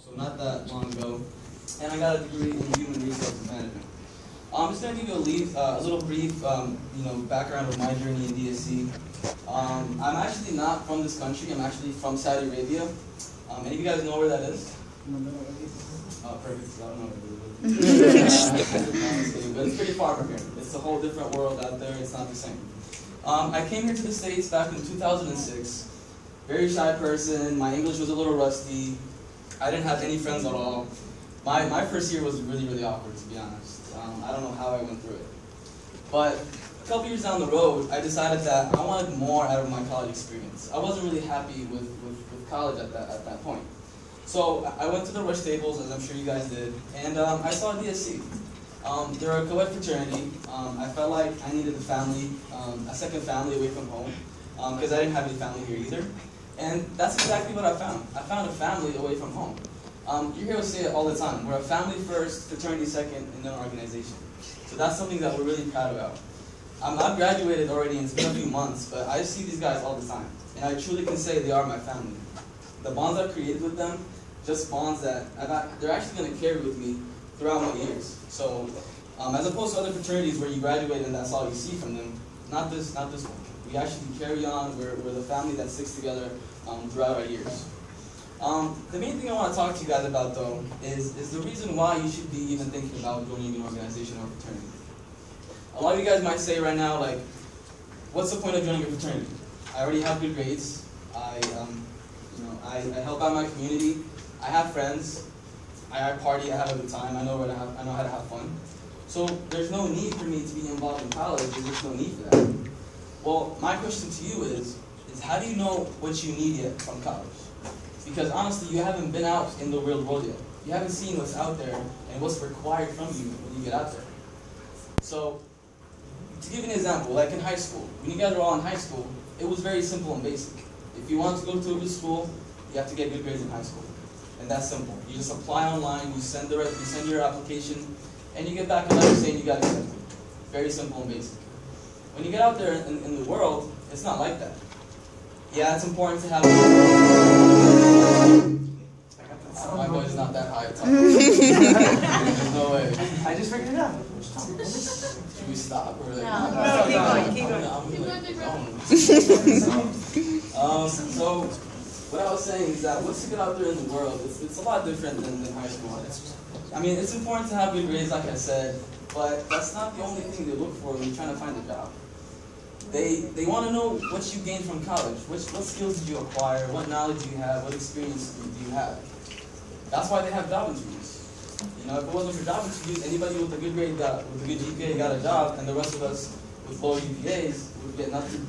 so not that long ago, and I got a degree in human resources management. I'm just going to give you a little brief background of my journey in DSC. I'm actually not from this country. I'm actually from Saudi Arabia. Any of you guys know where that is? Oh, perfect. I don't know where it is. But it's pretty far from here. It's a whole different world out there. It's not the same. I came here to the States back in 2006. Very shy person. My English was a little rusty. I didn't have any friends at all. My first year was really, really awkward, to be honest. I don't know how I went through it. But a couple years down the road, I decided that I wanted more out of my college experience. I wasn't really happy with college at that point. So I went to the rush tables, as I'm sure you guys did, and I saw DSC. They're a co-ed fraternity. I felt like I needed a family, a second family away from home, because I didn't have any family here either. And that's exactly what I found. I found a family away from home. You hear us say it all the time. We're a family first, fraternity second, and then an organization. So that's something that we're really proud about. I've graduated already, and it's been a few months, but I see these guys all the time. And I truly can say they are my family. The bonds I've created with them, just bonds that they're actually going to carry with me throughout my years. So as opposed to other fraternities where you graduate and that's all you see from them, not this one. We actually carry on. We're the family that sticks together throughout our years. The main thing I want to talk to you guys about, though, is the reason why you should be even thinking about joining an organization or fraternity. A lot of you guys might say right now, like, what's the point of joining a fraternity? I already have good grades. I help out my community. I have friends. I party. I have a good time. I know how to have fun. So there's no need for me to be involved in college. There's just no need for that. Well, my question to you is how do you know what you need yet from college? Because honestly, you haven't been out in the real world yet. You haven't seen what's out there and what's required from you when you get out there. So, to give you an example, like in high school, when you guys were all in high school, it was very simple and basic. If you want to go to a good school, you have to get good grades in high school. And that's simple. You just apply online, you send your application, and you get back a letter saying you got accepted. Very simple and basic. When you get out there in the world, it's not like that. Yeah, it's important to have. My voice is not that high. There's no way. I just figured it out. Should we stop? Or like, no, keep going. So, what I was saying is that once you get out there in the world, it's a lot different than high school. I mean, it's important to have good grades, like I said, but that's not the only thing they look for when you're trying to find a job. They want to know what you gained from college. What skills did you acquire? What knowledge do you have? What experience do you have? That's why they have job interviews. You know, if it wasn't for job interviews, anybody with a good grade with a good GPA got a job, and the rest of us with low GPAs would get nothing.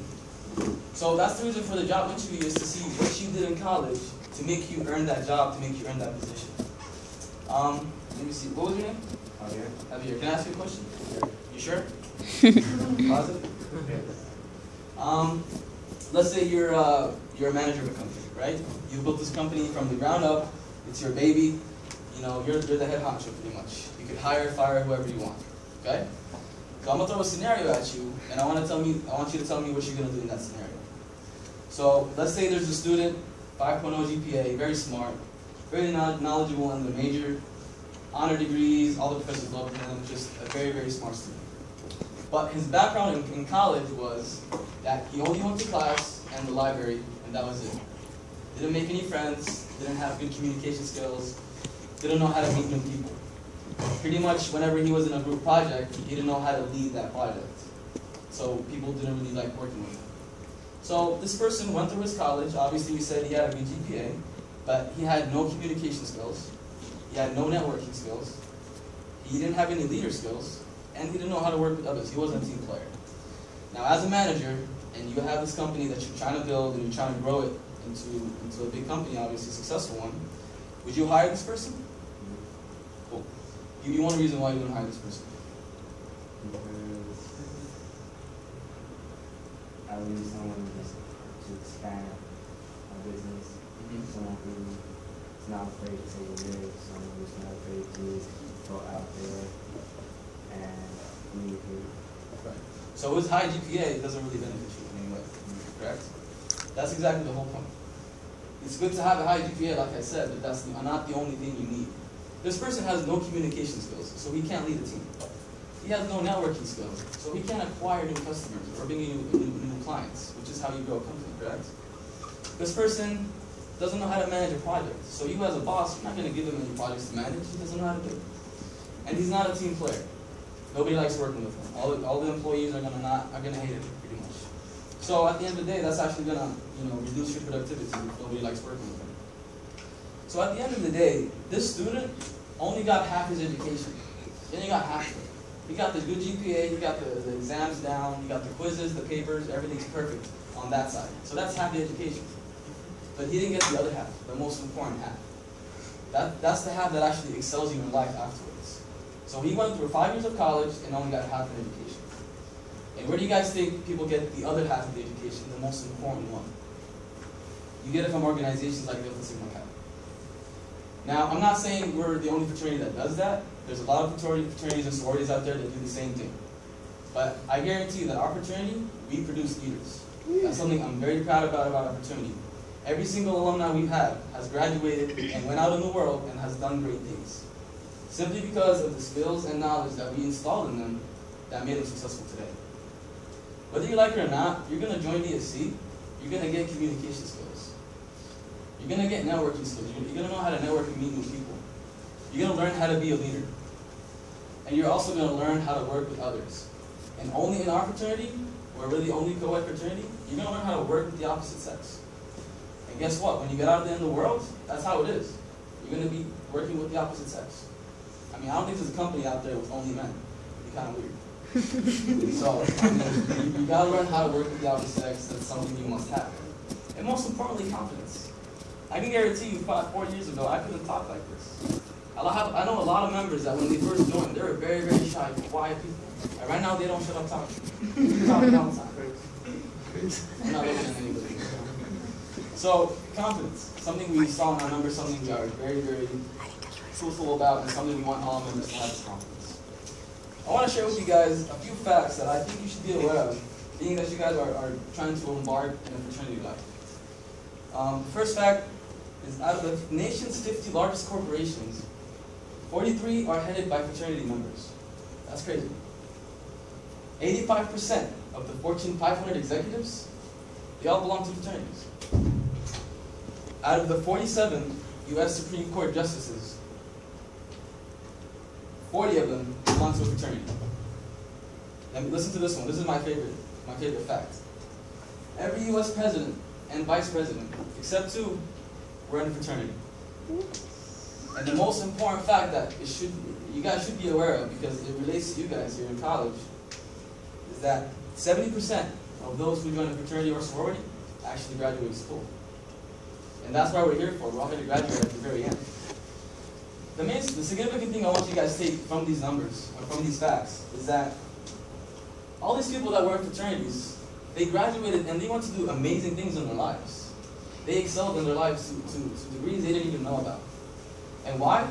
So that's the reason for the job interview, is to see what you did in college to make you earn that job, to make you earn that position. Let me see. What was your name? Javier. Javier. Can I ask you a question? You sure? Positive? Let's say you're a manager of a company, right? You built this company from the ground up. It's your baby. You know, you're the head honcho pretty much. You could hire, fire whoever you want. Okay? So I'm gonna throw a scenario at you, and I want you to tell me what you're gonna do in that scenario. So let's say there's a student, 5.0 GPA, very smart, very knowledgeable in the major, honor degrees, all the professors love him, just a very, very smart student. But his background in college was that he only went to class and the library, and that was it. Didn't make any friends, didn't have good communication skills, didn't know how to meet new people. Pretty much whenever he was in a group project, he didn't know how to lead that project. So people didn't really like working with him. So this person went through his college. Obviously we said he had a good GPA, but he had no communication skills. He had no networking skills. He didn't have any leader skills. And he didn't know how to work with others. He wasn't a team player. Now, as a manager, and you have this company that you're trying to build and you're trying to grow it into a big company, obviously a successful one, would you hire this person? Cool. Give me one reason why you wouldn't hire this person. Because I would need someone to expand my business. Someone who is not afraid to take a risk. Someone who's not afraid to go out there and communicate. Right. So his high GPA doesn't really benefit you in any way, correct? That's exactly the whole point. It's good to have a high GPA, like I said, but that's not the only thing you need. This person has no communication skills, so he can't lead a team. He has no networking skills, so he can't acquire new customers or bring in new clients, which is how you grow a company, correct? This person doesn't know how to manage a project, so you as a boss, you're not going to give him any projects to manage. He doesn't know how to do it. And he's not a team player. Nobody likes working with him. All the employees are gonna hate it pretty much. So at the end of the day, that's actually gonna reduce your productivity if nobody likes working with him. So at the end of the day, this student only got half his education. He only got half of it. He got the good GPA, he got the exams down, he got the quizzes, the papers, everything's perfect on that side. So that's half the education. But he didn't get the other half, the most important half. That's the half that actually excels you in life afterwards. So he went through 5 years of college and only got half an education. And where do you guys think people get the other half of the education, the most important one? You get it from organizations like Delta Sigma Kappa. Now, I'm not saying we're the only fraternity that does that. There's a lot of fraternities and sororities out there that do the same thing. But I guarantee you that our fraternity, we produce leaders. That's something I'm very proud about our fraternity. Every single alumni we've had has graduated and went out in the world and has done great things. Simply because of the skills and knowledge that we installed in them that made them successful today. Whether you like it or not, you're going to join DSC, you're going to get communication skills. You're going to get networking skills. You're going to know how to network and meet new people. You're going to learn how to be a leader. And you're also going to learn how to work with others. And only in our fraternity, where we're the only co-ed fraternity, you're going to learn how to work with the opposite sex. And guess what? When you get out there in the world, that's how it is. You're going to be working with the opposite sex. I mean, I don't think there's a company out there with only men. It'd be kind of weird. So, I mean, you got to learn how to work with the opposite sex. That's something you must have. And most importantly, confidence. I can guarantee you 4 years ago, I couldn't talk like this. I know a lot of members that when they first joined, they were very, very shy, quiet people. And right now, they don't shut up talking. They're talking all the time. I'm not looking at anybody. So, confidence. Something we saw in our numbers, something we are very, very truthful about, and something we want all members to have is confidence. I want to share with you guys a few facts that I think you should be aware of, being that you guys are trying to embark in a fraternity life. The first fact is out of the nation's 50 largest corporations, 43 are headed by fraternity members. That's crazy. 85% of the Fortune 500 executives, they all belong to fraternities. Out of the 47 U.S. Supreme Court justices, 40 of them belong to a fraternity. Now listen to this one. This is my favorite fact. Every U.S. president and vice president, except 2, were in a fraternity. And the most important fact that you guys should be aware of, because it relates to you guys here in college, is that 70% of those who join a fraternity or sorority actually graduate school. And that's why we're here for. We're all here to graduate at the very end. The significant thing I want you guys to take from these numbers, or from these facts, is that all these people that were in fraternities, they graduated and they went to do amazing things in their lives. They excelled in their lives to degrees they didn't even know about. And why?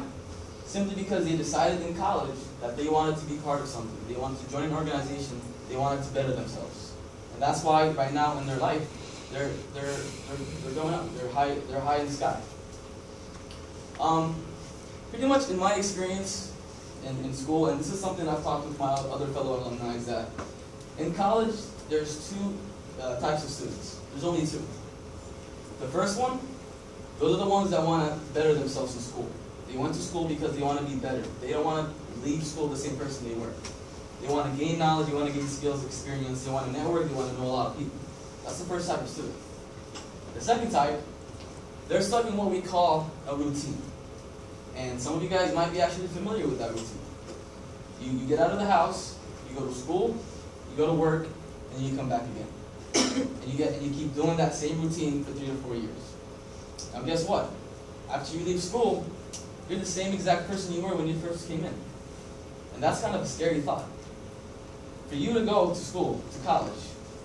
Simply because they decided in college that they wanted to be part of something. They wanted to join an organization. They wanted to better themselves. And that's why right now in their life, they're going up. They're high in the sky. Pretty much in my experience in school, and this is something I've talked with my other fellow alumni, is that in college there's 2 types of students. There's only 2. The first one, those are the ones that want to better themselves in school. They went to school because they want to be better. They don't want to leave school the same person they were. They want to gain knowledge, they want to gain skills, experience, they want to network, they want to know a lot of people. That's the first type of student. The second type, they're stuck in what we call a routine. And some of you guys might be actually familiar with that routine. You get out of the house, you go to school, you go to work, and then you come back again. And you keep doing that same routine for 3 or 4 years. Now guess what? After you leave school, you're the same exact person you were when you first came in. And that's kind of a scary thought. For you to go to school, to college,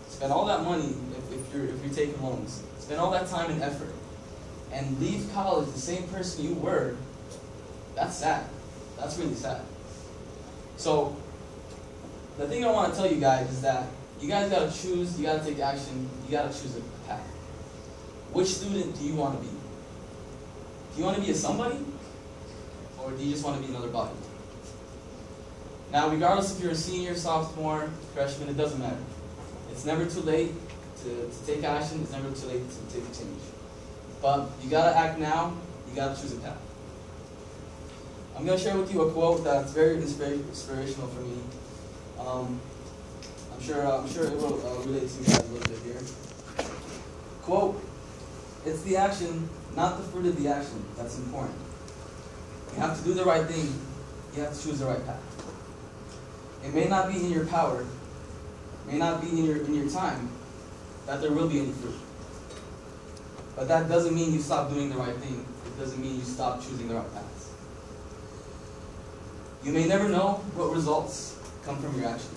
spend all that money if you're taking loans, spend all that time and effort, and leave college the same person you were, that's sad. That's really sad. So, the thing I want to tell you guys is that you guys got to choose, you got to take action, you got to choose a path. Which student do you want to be? Do you want to be a somebody? Or do you just want to be another body? Now, regardless if you're a senior, sophomore, freshman, it doesn't matter. It's never too late to take action. It's never too late to take a change. But you gotta act now. You gotta choose a path. I'm gonna share with you a quote that's very inspirational for me. I'm sure it will relate to you guys a little bit here. Quote: "It's the action, not the fruit of the action, that's important. You have to do the right thing. You have to choose the right path. It may not be in your power, may not be in your time, that there will be any fruit. But that doesn't mean you stop doing the right thing. It doesn't mean you stop choosing the right paths. You may never know what results come from your action.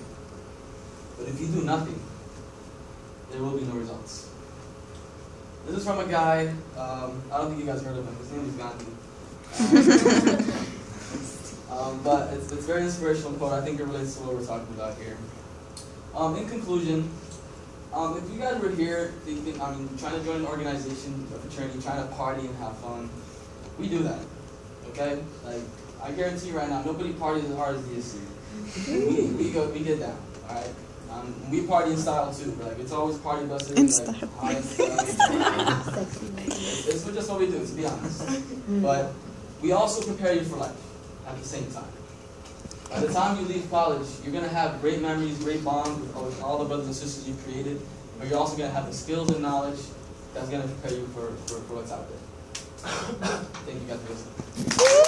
But if you do nothing, there will be no results." This is from a guy, I don't think you guys heard of him. His name is Gandhi. But it's a very inspirational quote. I think it relates to what we're talking about here. In conclusion, if you guys were here thinking, trying to join an organization, a fraternity, trying to party and have fun, we do that, okay? Like, I guarantee you right now, nobody parties as hard as DSC. we get down, all right? We party in style too. Like, it's always party buses. Like, high and stuff. It's just what we do, to be honest. But we also prepare you for life at the same time. By the time you leave college, you're going to have great memories, great bonds with all the brothers and sisters you created, but you're also going to have the skills and knowledge that's going to prepare you for what's out there. Thank you guys for listening.